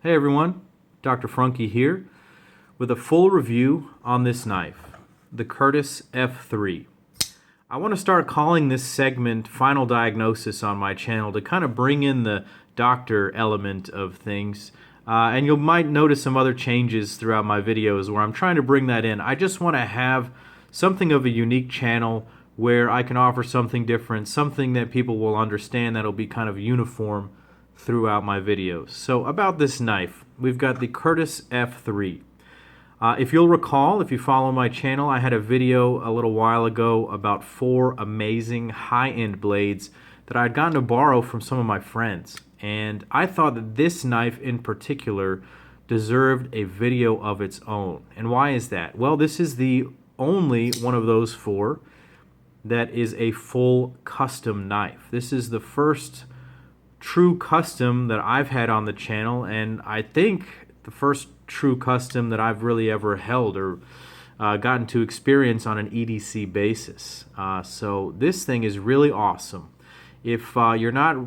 Hey everyone, Dr. Frunkey here with a full review on this knife, the Curtis F3. I want to start calling this segment Final Diagnosis on my channel to kind of bring in the doctor element of things. And you might notice some other changes throughout my videos where I'm trying to bring that in. I just want to have something of a unique channel where I can offer something different, something that people will understand that'll be kind of uniform throughout my videos. So about this knife, we've got the Curtis F3. If you'll recall, if you follow my channel, I had a video a little while ago about 4 amazing high-end blades that I had gotten to borrow from some of my friends. And I thought that this knife in particular deserved a video of its own. And why is that? Well, this is the only one of those 4 that is a full custom knife. This is the first true custom that I've had on the channel, and I think the first true custom that I've really ever held or gotten to experience on an EDC basis. So this thing is really awesome. If you're not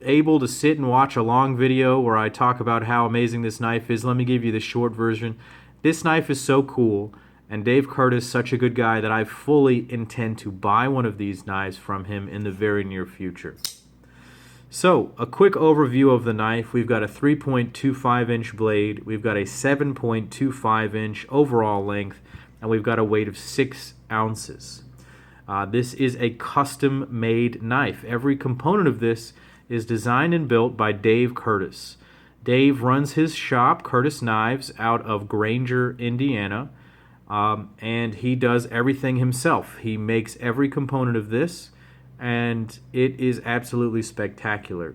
able to sit and watch a long video where I talk about how amazing this knife is, let me give you the short version. This knife is so cool, and Dave Curtis such a good guy that I fully intend to buy one of these knives from him in the very near future. So, a quick overview of the knife. We've got a 3.25 inch blade, we've got a 7.25 inch overall length, and we've got a weight of 6 ounces. This is a custom made knife. Every component of this is designed and built by Dave Curtis. Dave runs his shop, Curtis Knives, out of Granger, Indiana, and he does everything himself. He makes every component of this, and it is absolutely spectacular.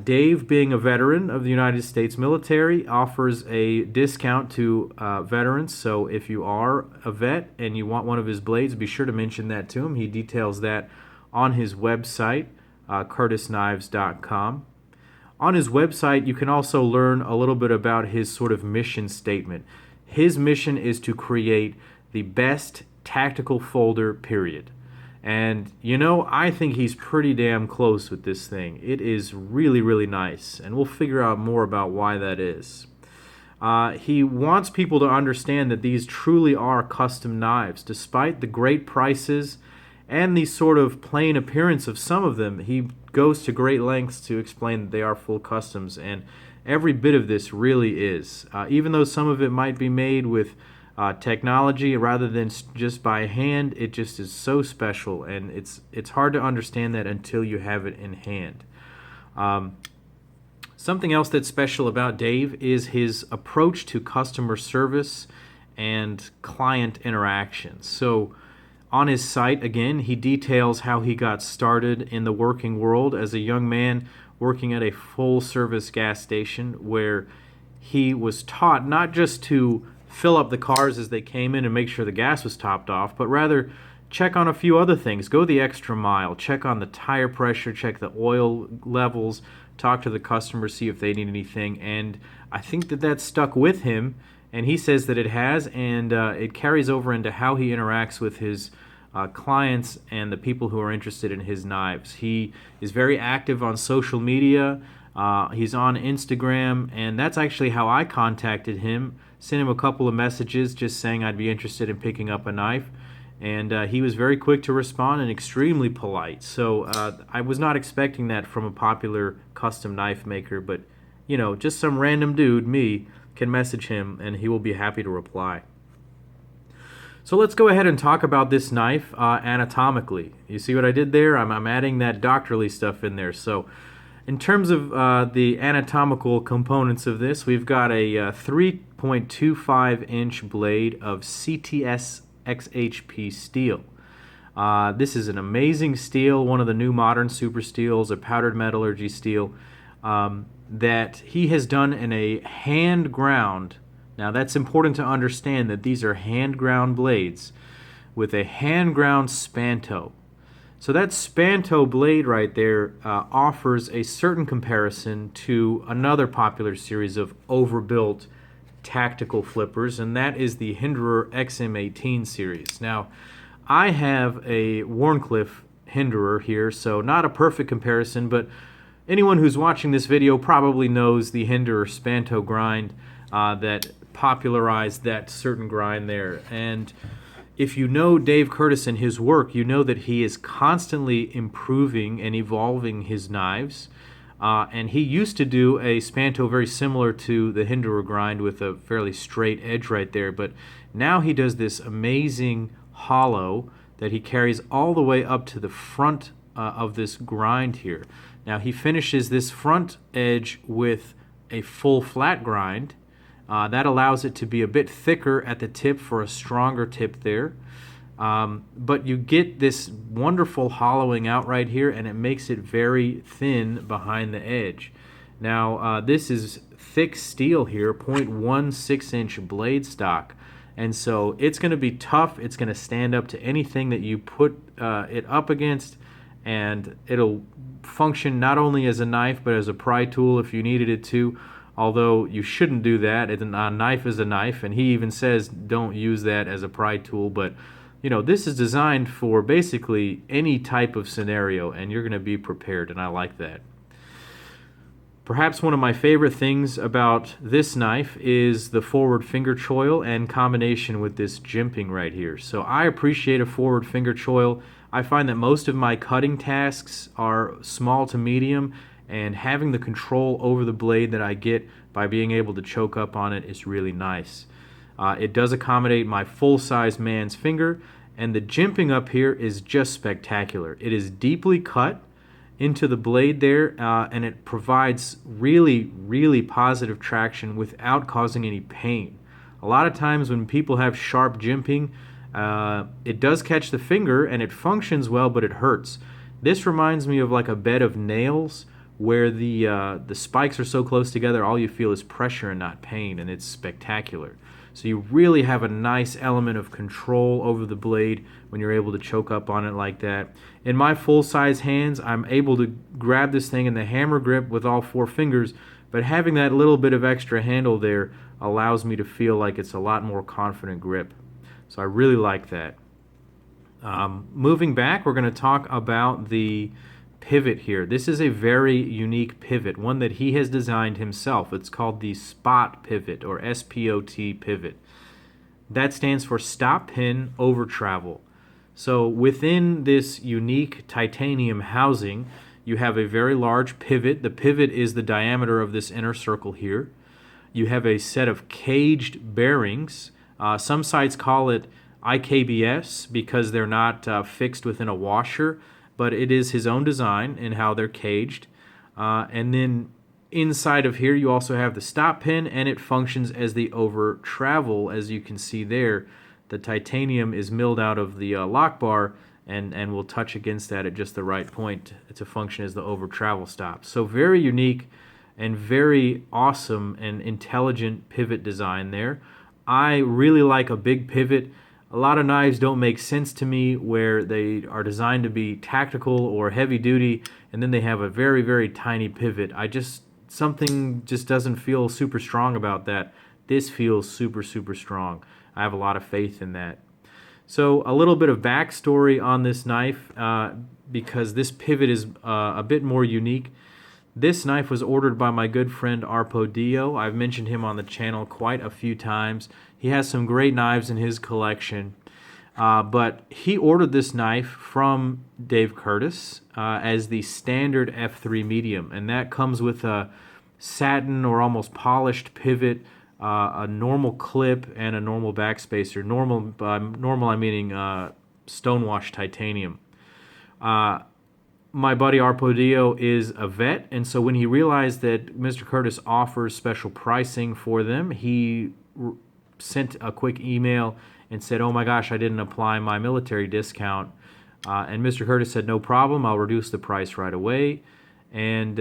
Dave, being a veteran of the United States military, offers a discount to veterans. So if you are a vet and you want one of his blades, be sure to mention that to him. He details that on his website, curtisknives.com. On his website, you can also learn a little bit about his sort of mission statement. His mission is to create the best tactical folder, period. And, you know, I think he's pretty damn close with this thing. It is really, really nice, and we'll figure out more about why that is. He wants people to understand that these truly are custom knives. Despite the great prices and the sort of plain appearance of some of them, he goes to great lengths to explain that they are full customs, and every bit of this really is. Even though some of it might be made with technology rather than just by hand, it just is so special, and it's hard to understand that until you have it in hand. Something else that's special about Dave is his approach to customer service and client interactions. So on his site, again, he details how he got started in the working world as a young man working at a full-service gas station, where he was taught not just to fill up the cars as they came in and make sure the gas was topped off, but rather check on a few other things. Go the extra mile. Check on the tire pressure, check the oil levels, talk to the customer, see if they need anything. And I think that that's stuck with him, and he says that it has, and it carries over into how he interacts with his clients and the people who are interested in his knives. He is very active on social media. He's on Instagram, and that's actually how I contacted him. Sent him a couple of messages just saying I'd be interested in picking up a knife, and he was very quick to respond and extremely polite. So I was not expecting that from a popular custom knife maker, but you know, just some random dude, me, can message him and he will be happy to reply. So let's go ahead and talk about this knife anatomically. You see what I did there? I'm adding that doctorly stuff in there. So in terms of the anatomical components of this, we've got a 3.25 inch blade of CTS XHP steel. This is an amazing steel, one of the new modern super steels, a powdered metallurgy steel that he has done in a hand ground. Now that's important to understand, that these are hand ground blades with a hand ground spanto. So that spanto blade right there offers a certain comparison to another popular series of overbuilt tactical flippers, and that is the Hinderer XM18 series. Now, I have a Wharncliffe Hinderer here, so not a perfect comparison, but anyone who's watching this video probably knows the Hinder or Spanto grind that popularized that certain grind there. And if you know Dave Curtis and his work, you know that he is constantly improving and evolving his knives. And he used to do a Spanto very similar to the Hinderer grind with a fairly straight edge right there, but now he does this amazing hollow that he carries all the way up to the front of this grind here. Now he finishes this front edge with a full flat grind. That allows it to be a bit thicker at the tip for a stronger tip there. But you get this wonderful hollowing out right here, and it makes it very thin behind the edge. Now, this is thick steel here, 0.16 inch blade stock. And so it's going to be tough. It's going to stand up to anything that you put it up against, and it'll function not only as a knife, but as a pry tool if you needed it to. Although you shouldn't do that. A knife is a knife, and he even says don't use that as a pry tool. But you know, this is designed for basically any type of scenario, and you're going to be prepared, and I like that. Perhaps one of my favorite things about this knife is the forward finger choil and combination with this jimping right here. So I appreciate a forward finger choil. I find that most of my cutting tasks are small to medium, and having the control over the blade that I get by being able to choke up on it is really nice. It does accommodate my full-size man's finger, and the jimping up here is just spectacular. It is deeply cut into the blade there, and it provides really, really positive traction without causing any pain. A lot of times when people have sharp jimping, it does catch the finger and it functions well, but it hurts. This reminds me of like a bed of nails where the spikes are so close together, all you feel is pressure and not pain, and it's spectacular. So you really have a nice element of control over the blade when you're able to choke up on it like that. In my full-size hands, I'm able to grab this thing in the hammer grip with all four fingers, but having that little bit of extra handle there allows me to feel like it's a lot more confident grip. So I really like that. Moving back, we're going to talk about the pivot here. This is a very unique pivot, one that he has designed himself. It's called the Spot Pivot, or SPOT pivot. That stands for Stop Pin Over Travel. So within this unique titanium housing, you have a very large pivot. The pivot is the diameter of this inner circle here. You have a set of caged bearings. Some sites call it IKBS because they're not fixed within a washer, but it is his own design in how they're caged. And then inside of here you also have the stop pin, and it functions as the over travel. As you can see there, the titanium is milled out of the lock bar and will touch against that at just the right point to function as the over travel stop. So very unique and very awesome and intelligent pivot design there. I really like a big pivot. A lot of knives don't make sense to me where they are designed to be tactical or heavy duty, and then they have a very, very tiny pivot. Something just doesn't feel super strong about that. This feels super, super strong. I have a lot of faith in that. So a little bit of backstory on this knife, because this pivot is a bit more unique. This knife was ordered by my good friend Arpo Dio. I've mentioned him on the channel quite a few times. He has some great knives in his collection, but he ordered this knife from Dave Curtis as the standard F3 medium, and that comes with a satin or almost polished pivot, a normal clip, and a normal backspacer. Normal, I'm meaning stonewash titanium. My buddy Arpo Dio is a vet, and so when he realized that Mr. Curtis offers special pricing for them, he sent a quick email and said, "Oh my gosh, I didn't apply my military discount." And Mr. Curtis said, "No problem, I'll reduce the price right away." And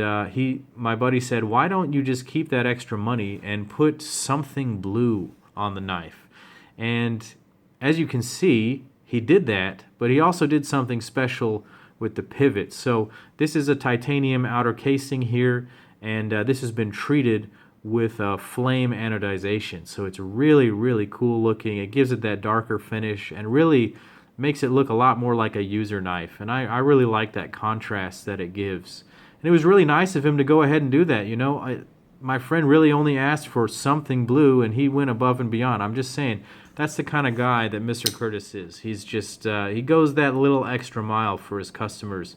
my buddy said, "Why don't you just keep that extra money and put something blue on the knife?" And as you can see, he did that, but he also did something special with the pivot. So this is a titanium outer casing here, and this has been treated with flame anodization. So it's really, really cool looking. It gives it that darker finish and really makes it look a lot more like a user knife. And I really like that contrast that it gives. And And it was really nice of him to go ahead and do that. My friend really only asked for something blue, and he went above and beyond. I'm just saying, that's the kind of guy that Mr. Curtis is. He's just, he goes that little extra mile for his customers,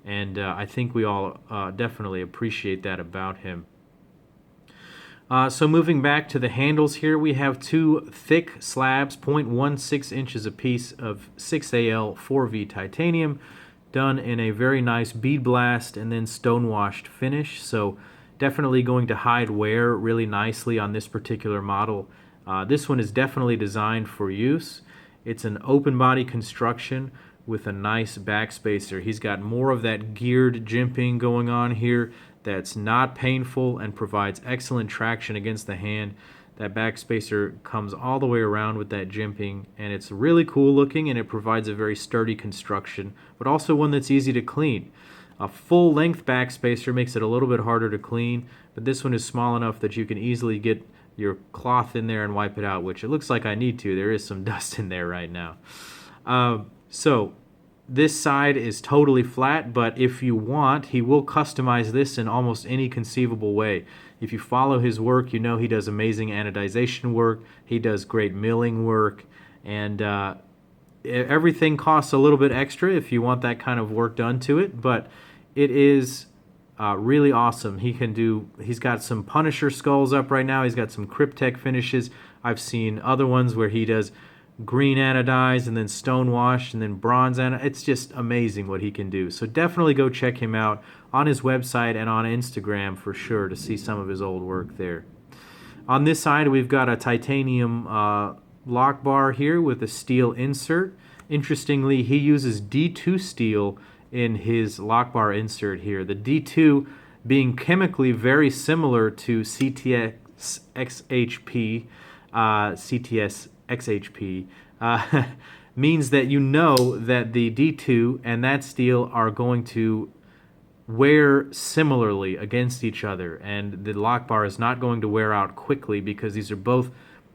and I think we all definitely appreciate that about him. So moving back to the handles here, we have two thick slabs, 0.16 inches apiece of 6AL 4V titanium, done in a very nice bead blast and then stonewashed finish. So definitely going to hide wear really nicely on this particular model. This one is definitely designed for use. It's an open body construction with a nice backspacer. He's got more of that geared jimping going on here that's not painful and provides excellent traction against the hand. That backspacer comes all the way around with that jimping, and it's really cool looking, and it provides a very sturdy construction, but also one that's easy to clean. A full length backspacer makes it a little bit harder to clean, but this one is small enough that you can easily get your cloth in there and wipe it out, which it looks like I need to. There is some dust in there right now. So this side is totally flat, but if you want, he will customize this in almost any conceivable way. If you follow his work, you know he does amazing anodization work, he does great milling work, and everything costs a little bit extra if you want that kind of work done to it, but it is really awesome. He's got some Punisher skulls up right now, he's got some Cryptek finishes. I've seen other ones where he does green anodized and then stonewash and then bronze anodized. It's just amazing what he can do. So definitely go check him out on his website and on Instagram for sure to see some of his old work there. On this side, we've got a titanium lock bar here with a steel insert. Interestingly, he uses D2 steel in his lock bar insert here. The D2 being chemically very similar to CTS XHP, CTS XHP, means that you know that the D2 and that steel are going to wear similarly against each other, and the lock bar is not going to wear out quickly because these are both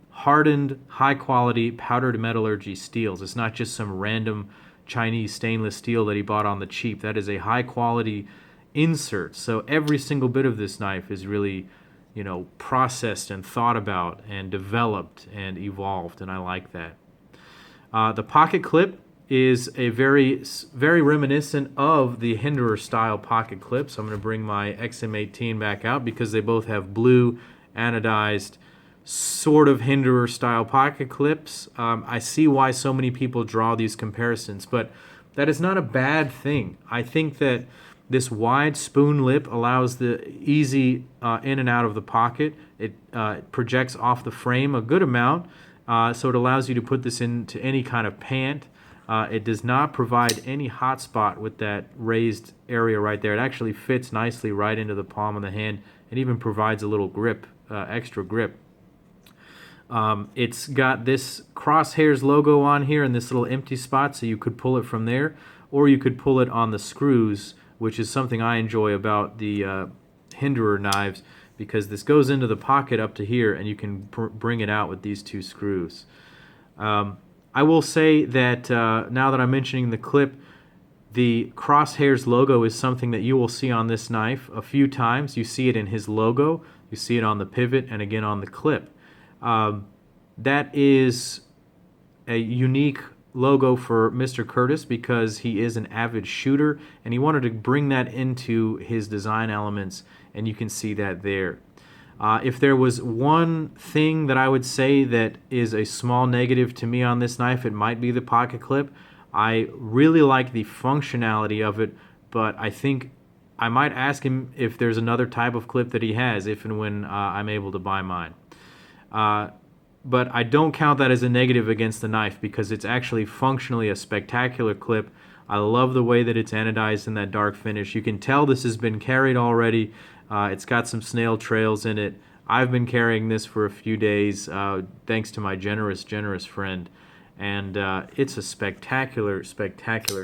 hardened, high-quality powdered metallurgy steels. It's not just some random Chinese stainless steel that he bought on the cheap. That is a high-quality insert. So every single bit of this knife is really, processed and thought about and developed and evolved, and I like that. The pocket clip is a very reminiscent of the Hinderer style pocket clip. So I'm going to bring my XM18 back out because they both have blue anodized sort of Hinderer style pocket clips. I see why so many people draw these comparisons, but that is not a bad thing. I think that this wide spoon lip allows the easy in and out of the pocket. It projects off the frame a good amount, so it allows you to put this into any kind of pant. It does not provide any hot spot with that raised area right there. It actually fits nicely right into the palm of the hand. It even provides a little grip, extra grip. It's got this Crosshairs logo on here and this little empty spot, so you could pull it from there, or you could pull it on the screws, which is something I enjoy about the Hinderer knives, because this goes into the pocket up to here and you can bring it out with these two screws. I will say that now that I'm mentioning the clip, the Crosshairs logo is something that you will see on this knife a few times. You see it in his logo, you see it on the pivot, and again on the clip. That is a unique logo for Mr. Curtis because he is an avid shooter, and he wanted to bring that into his design elements, and you can see that there. If there was one thing that I would say that is a small negative to me on this knife, it might be the pocket clip. I really like the functionality of it, but I think I might ask him if there's another type of clip that he has if and when I'm able to buy mine. But I don't count that as a negative against the knife because it's actually functionally a spectacular clip. I love the way that it's anodized in that dark finish. You can tell this has been carried already. It's got some snail trails in it. I've been carrying this for a few days thanks to my generous friend. And it's a spectacular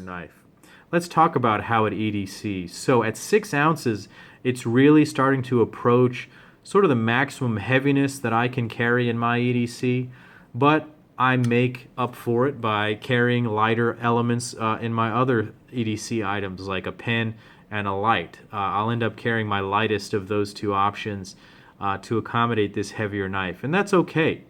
knife. Let's talk about how it EDCs. So at 6 ounces, it's really starting to approach sort of the maximum heaviness that I can carry in my EDC, but I make up for it by carrying lighter elements in my other EDC items like a pen and a light. I'll end up carrying my lightest of those two options to accommodate this heavier knife, and that's okay.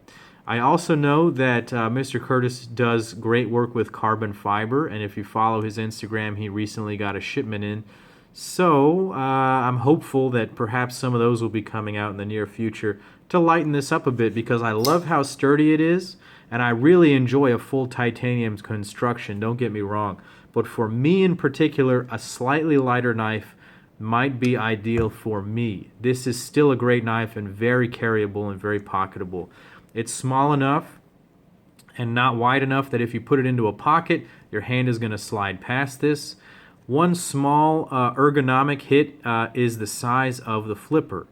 I also know that Mr. Curtis does great work with carbon fiber, and if you follow his Instagram, he recently got a shipment in. So I'm hopeful that perhaps some of those will be coming out in the near future to lighten this up a bit, because I love how sturdy it is, and I really enjoy a full titanium construction, don't get me wrong. But for me in particular, a slightly lighter knife might be ideal for me. This is still a great knife and very carryable and very pocketable. It's small enough and not wide enough that if you put it into a pocket, your hand is going to slide past this. One small ergonomic hit is the size of the flipper.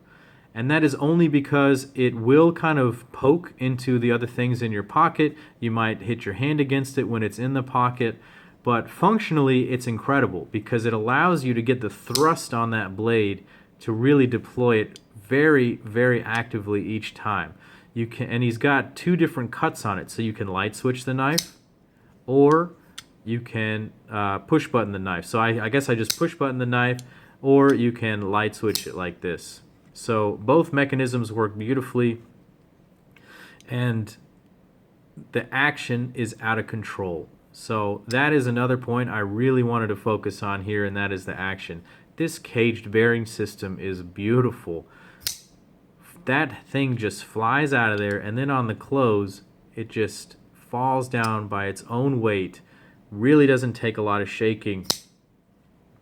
And that is only because it will kind of poke into the other things in your pocket. You might hit your hand against it when it's in the pocket. But functionally, it's incredible because it allows you to get the thrust on that blade to really deploy it very, very actively each time. You can, and he's got two different cuts on it, so you can light switch the knife, or you can push button the knife. So I guess I just push button the knife, or you can light switch it like this. So both mechanisms work beautifully, and the action is out of control. So that is another point I really wanted to focus on here, and that is the action. This caged bearing system is beautiful. That thing just flies out of there, and then on the close, it just falls down by its own weight. Really doesn't take a lot of shaking.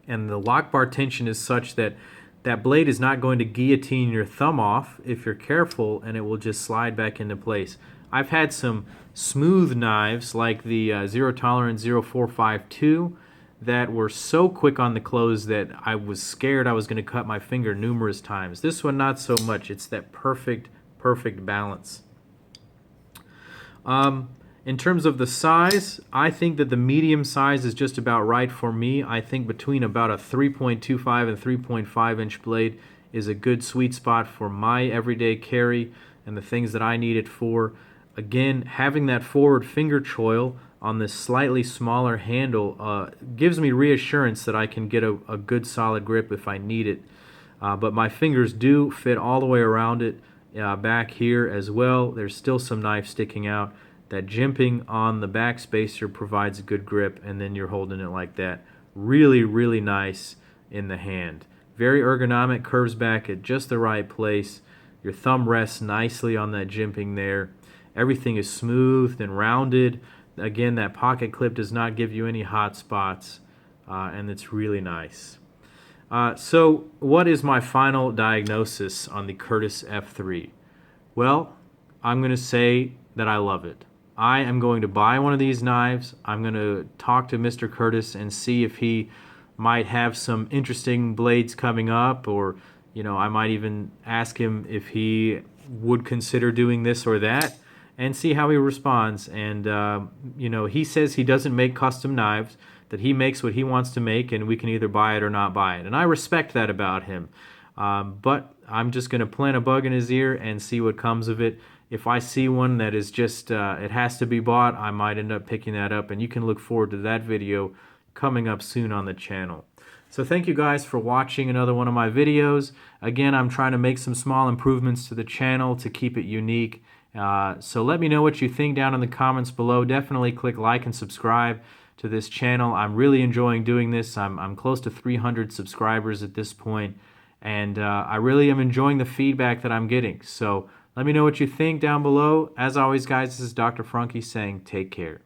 And the lock bar tension is such that that blade is not going to guillotine your thumb off if you're careful, and it will just slide back into place. I've had some smooth knives like the Zero Tolerance 0452 that were so quick on the close that I was scared I was going to cut my finger numerous times. This one, not so much. It's that perfect balance. In terms of the size, I think that the medium size is just about right for me. I think between about a 3.25 and 3.5 inch blade is a good sweet spot for my everyday carry and the things that I need it for. Again, having that forward finger choil on this slightly smaller handle gives me reassurance that I can get a good solid grip if I need it. But my fingers do fit all the way around it back here as well. There's still some knife sticking out. That jimping on the back spacer provides a good grip, and then you're holding it like that. Really, really nice in the hand. Very ergonomic, curves back at just the right place. Your thumb rests nicely on that jimping there. Everything is smooth and rounded. Again, that pocket clip does not give you any hot spots, and it's really nice. So what is my final diagnosis on the Curtis F3? Well, I'm going to say that I love it. I am going to buy one of these knives. I'm going to talk to Mr. Curtis and see if he might have some interesting blades coming up, or I might even ask him if he would consider doing this or that, and see how he responds. And he says he doesn't make custom knives, that he makes what he wants to make, and we can either buy it or not buy it. And I respect that about him. But I'm just going to plant a bug in his ear and see what comes of it. If I see one that is just, it has to be bought, I might end up picking that up, and you can look forward to that video coming up soon on the channel. So thank you guys for watching another one of my videos. Again, I'm trying to make some small improvements to the channel to keep it unique. So let me know what you think down in the comments below. Definitely click like and subscribe to this channel. I'm really enjoying doing this. I'm close to 300 subscribers at this point, and I really am enjoying the feedback that I'm getting. So let me know what you think down below. As always, guys, this is Dr. Frunkey saying take care.